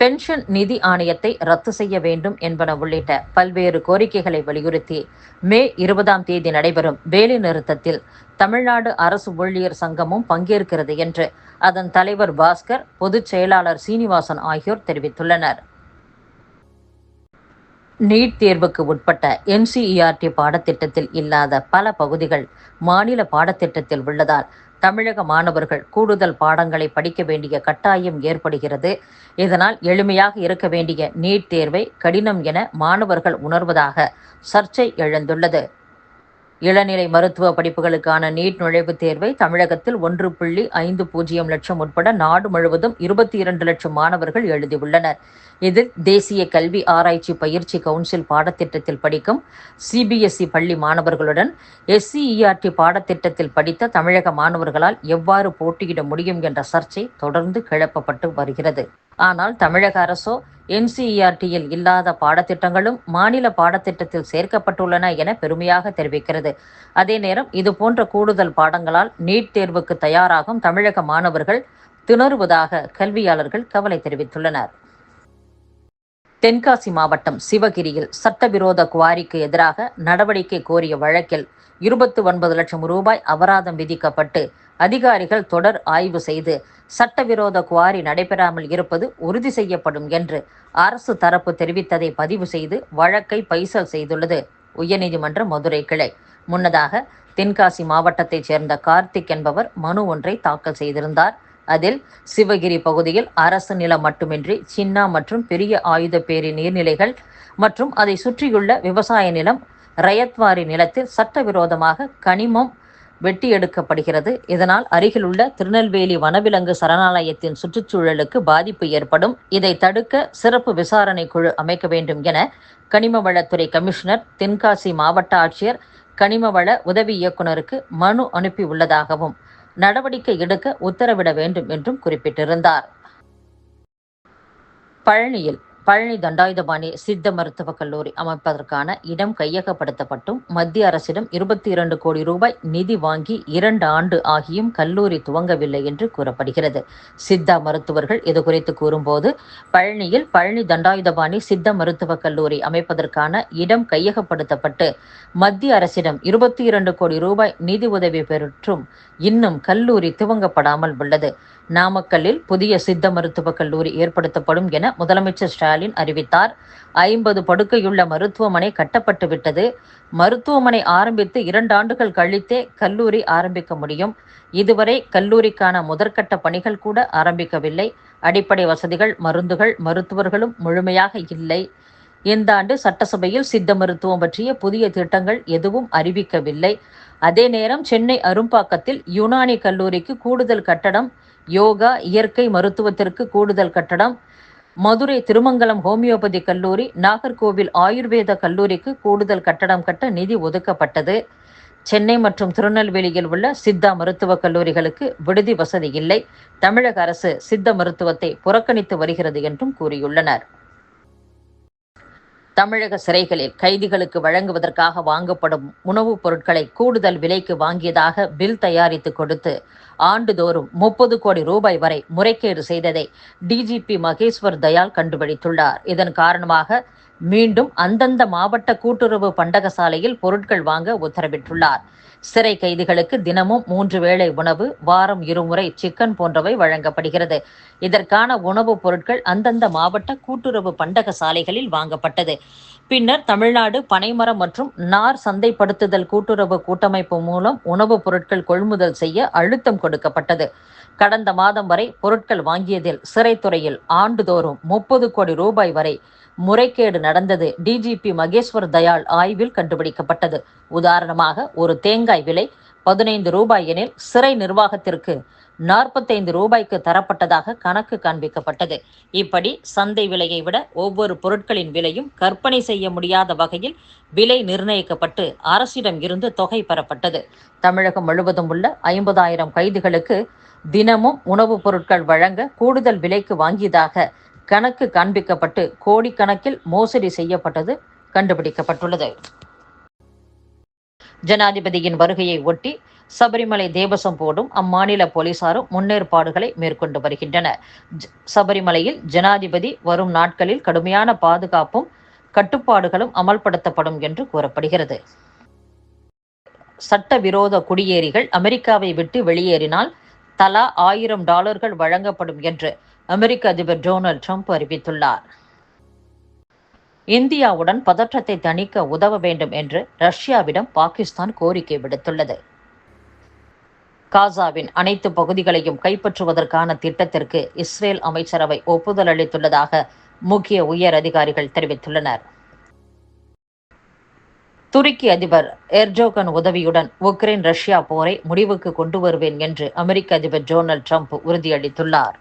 Pension நிதி ஆணையத்தை ரத்து செய்ய வேண்டும் என்பன உள்ளிட்ட பல்வேறு கோரிக்கைகளை வலியுறுத்தி மே 20 நடைபெறும் வேலைநிறுத்தத்தில் தமிழ்நாடு அரசு ஊழியர் சங்கமும் பங்கேற்கிறது என்று அதன் தலைவர் பாஸ்கர், பொதுச் செயலாளர் சீனிவாசன் ஆகியோர் தெரிவித்துள்ளனர். நீட் தேர்வுக்கு உட்பட்ட NCERT பாடத்திட்டத்தில் இல்லாத பல பகுதிகள் மாநில பாடத்திட்டத்தில் உள்ளதால் தமிழக மாணவர்கள் கூடுதல் பாடங்களை படிக்க வேண்டிய கட்டாயம் ஏற்படுகிறது. இதனால் எளிமையாக இருக்க வேண்டிய நீட் தேர்வை கடினம் என மாணவர்கள் உணர்வதாக சர்ச்சை எழுந்துள்ளது. இளநிலை மருத்துவ படிப்புகளுக்கான நீட் நுழைவுத் தேர்வை தமிழகத்தில் 1.50 லட்சம் உட்பட நாடு முழுவதும் 22 லட்சம் மாணவர்கள் எழுதியுள்ளனர். இதில் தேசிய கல்வி ஆராய்ச்சி பயிற்சி கவுன்சில் பாடத்திட்டத்தில் படிக்கும் CBSE பள்ளி மாணவர்களுடன் SCERT பாடத்திட்டத்தில் படித்த தமிழக மாணவர்களால் எவ்வாறு போட்டியிட முடியும் என்ற சர்ச்சை தொடர்ந்து கிளப்பப்பட்டு வருகிறது. ஆனால் தமிழக அரசோ NCERTயில் இல்லாத பாடத்திட்டங்களும் மாநில பாடத்திட்டத்தில் சேர்க்கப்பட்டுள்ளன என பெருமையாக தெரிவிக்கிறது. அதே நேரம் இதுபோன்ற கூடுதல் பாடங்களால் நீட் தேர்வுக்கு தயாராகும் தமிழக மாணவர்கள் திணறுவதாக கல்வியாளர்கள் கவலை தெரிவித்துள்ளனர். தென்காசி மாவட்டம் சிவகிரியில் சட்டவிரோத குவாரிக்கு எதிராக நடவடிக்கை கோரிய வழக்கில் 29 லட்சம் ரூபாய் அபராதம் விதிக்கப்பட்டு அதிகாரிகள் தொடர் ஆய்வு செய்து சட்டவிரோத குவாரி நடைபெறாமல் இருப்பது உறுதி செய்யப்படும் என்று அரசு தரப்பு தெரிவித்ததை பதிவு செய்து வழக்கை பைசல் செய்துள்ளது உயர்நீதிமன்ற மதுரை கிளை. முன்னதாக தென்காசி மாவட்டத்தைச் சேர்ந்த கார்த்திக் என்பவர் மனு ஒன்றை தாக்கல் செய்திருந்தார். அதில் சிவகிரி பகுதியில் அரசு நிலம் மட்டுமின்றி சின்னா மற்றும் பெரிய ஆயுதப்பேரி நீர்நிலைகள் மற்றும் அதை சுற்றியுள்ள விவசாய நிலம், ரயத்வாரி நிலத்தில் சட்டவிரோதமாக கனிமம் வெட்டி எடுக்கப்படுகிறது. இதனால் அருகிலுள்ள திருநெல்வேலி வனவிலங்கு சரணாலயத்தின் சுற்றுச்சூழலுக்கு பாதிப்பு ஏற்படும். இதை தடுக்க சிறப்பு விசாரணை குழு அமைக்க வேண்டும் என கனிமவளத்துறை கமிஷனர், தென்காசி மாவட்ட ஆட்சியர், கனிமவள உதவி இயக்குநருக்கு மனு அனுப்பியுள்ளதாகவும் நடவடிக்கை எடுக்க உத்தரவிட வேண்டும் என்றும் குறிப்பிட்டிருந்தார். பழனியில் பழனி தண்டாயுதபாணி சித்த மருத்துவக் கல்லூரி அமைப்பதற்கான இடம் கையகப்படுத்தப்பட்டும் மத்திய அரசிடம் 22 கோடி ரூபாய் நிதி வாங்கி 2 ஆண்டு ஆகியும் கல்லூரி துவங்கவில்லை என்று கூறப்படுகிறது. சித்தா மருத்துவர்கள் இதுகுறித்து கூறும்போது, பழனியில் பழனி தண்டாயுதபாணி சித்த மருத்துவக் கல்லூரி அமைப்பதற்கான இடம் கையகப்படுத்தப்பட்டு மத்திய அரசிடம் 22 கோடி ரூபாய் நிதி உதவி பெற்றும் இன்னும் கல்லூரி துவங்கப்படாமல் உள்ளது. நாமக்கல்லில் புதிய சித்த மருத்துவக் கல்லூரி ஏற்படுத்தப்படும் என முதலமைச்சர் ஸ்டாலின் அறிவித்தார். 50 படுக்கையுள்ள மருத்துவமனை கட்டப்பட்டு விட்டது. மருத்துவமனை ஆரம்பித்து 2 ஆண்டுகள் கழித்தே கல்லூரி ஆரம்பிக்க முடியும். இதுவரை கல்லூரிக்கான முதற்கட்ட பணிகள் கூட ஆரம்பிக்கவில்லை. அடிப்படை வசதிகள், மருந்துகள், மருத்துவர்களும் முழுமையாக இல்லை. இந்த ஆண்டு சட்டசபையில் சித்த மருத்துவம் பற்றிய புதிய திட்டங்கள் எதுவும் அறிவிக்கவில்லை. அதே நேரம் சென்னை அரும்பாக்கத்தில் யுனானி கல்லூரிக்கு கூடுதல் கட்டடம், யோகா இயற்கை மருத்துவத்திற்கு கூடுதல் கட்டடம், மதுரை திருமங்கலம் ஹோமியோபதி கல்லூரி, நாகர்கோவில் ஆயுர்வேத கல்லூரிக்கு கூடுதல் கட்டடம் கட்ட நிதி ஒதுக்கப்பட்டது. சென்னை மற்றும் திருநெல்வேலியில் உள்ள சித்தா மருத்துவக் கல்லூரிகளுக்கு விடுதி வசதி இல்லை. தமிழக அரசு சித்த மருத்துவத்தை புறக்கணித்து வருகிறது என்றும் கூறியுள்ளனர். தமிழக சிறைகளில் கைதிகளுக்கு வழங்குவதற்காக வாங்கப்படும் உணவுப் பொருட்களை கூடுதல் விலைக்கு வாங்கியதாக பில் தயாரித்து கொடுத்து ஆண்டுதோறும் 30 கோடி ரூபாய் வரை முறைகேடு செய்ததை DGP மகேஸ்வர் தயாள் கண்டுபிடித்துள்ளார். இதன் காரணமாக மீண்டும் அந்தந்த மாவட்ட கூட்டுறவு பண்டகசாலையில் பொருட்கள் வாங்க உத்தரவிட்டுள்ளார். சிறை கைதிகளுக்கு தினமும் 3 வேளை உணவு, வாரம் 2 முறை சிக்கன் போன்றவை வழங்கப்படுகிறது. இதற்கான உணவுப் பொருட்கள் அந்தந்த மாவட்ட கூட்டுறவு பண்டக சாலைகளில் வாங்கப்பட்டது. பின்னர் தமிழ்நாடு பனைமரம் மற்றும் நார் சந்தைப்படுத்துதல் கூட்டுறவு கூட்டமைப்பு மூலம் உணவுப் பொருட்கள் கொள்முதல் செய்ய அழுத்தம் கொடுக்கப்பட்டது. கடந்த மாதம் வரை பொருட்கள் வாங்கியதில் சிறைத்துறையில் ஆண்டுதோறும் 30 கோடி ரூபாய் வரை முறைகேடு நடந்தது DGP மகேஸ்வர் தயாள் ஆய்வில் கண்டுபிடிக்கப்பட்டது. உதாரணமாக, ஒரு தேங்காய் விலை 15 ரூபாய் எனில் சிறை நிர்வாகத்திற்கு 45 ரூபாய்க்கு தரப்பட்டதாக கணக்கு காண்பிக்கப்பட்டது. இப்படி சந்தை விலையை விட ஒவ்வொரு பொருட்களின் விலையும் கற்பனை செய்ய முடியாத வகையில் விலை நிர்ணயிக்கப்பட்டு அரசிடம் இருந்து தொகை பெறப்பட்டது. தமிழகம் முழுவதும் உள்ள 50,000 கைதிகளுக்கு தினமும் உணவுப் பொருட்கள் வழங்க கூடுதல் விலைக்கு வாங்கியதாக கணக்கு காண்பிக்கப்பட்டு கோடிக்கணக்கில் மோசடி செய்யப்பட்டது கண்டுபிடிக்கப்பட்டுள்ளது. ஜனாதிபதியின் வருகையை ஒட்டி சபரிமலை தேவசம் போர்டும் அம்மாநில போலீசாரும் முன்னேற்பாடுகளை மேற்கொண்டு வருகின்றனர். சபரிமலையில் ஜனாதிபதி வரும் நாட்களில் கடுமையான பாதுகாப்பும் கட்டுப்பாடுகளும் அமல்படுத்தப்படும் என்று கூறப்படுகிறது. சட்டவிரோத குடியேறிகள் அமெரிக்காவை விட்டு வெளியேறினால் தலா $1000 வழங்கப்படும் என்று அமெரிக்க அதிபர் டொனால்ட் ட்ரம்ப் அறிவித்துள்ளார். இந்தியாவுடன் பதற்றத்தை தணிக்க உதவ வேண்டும் என்று ரஷ்யாவிடம் பாகிஸ்தான் கோரிக்கை விடுத்துள்ளது. காசாவின் அனைத்து பகுதிகளையும் கைப்பற்றுவதற்கான திட்டத்திற்கு இஸ்ரேல் அமைச்சரவை ஒப்புதல் அளித்துள்ளதாக முக்கிய உயர் அதிகாரிகள் தெரிவித்துள்ளனர். துருக்கி அதிபர் எர்டோகன் உதவியுடன் உக்ரைன் ரஷ்யா போரை முடிவுக்கு கொண்டு வருவேன் என்று அமெரிக்க அதிபர் டொனால்ட் ட்ரம்ப் உறுதியளித்துள்ளார்.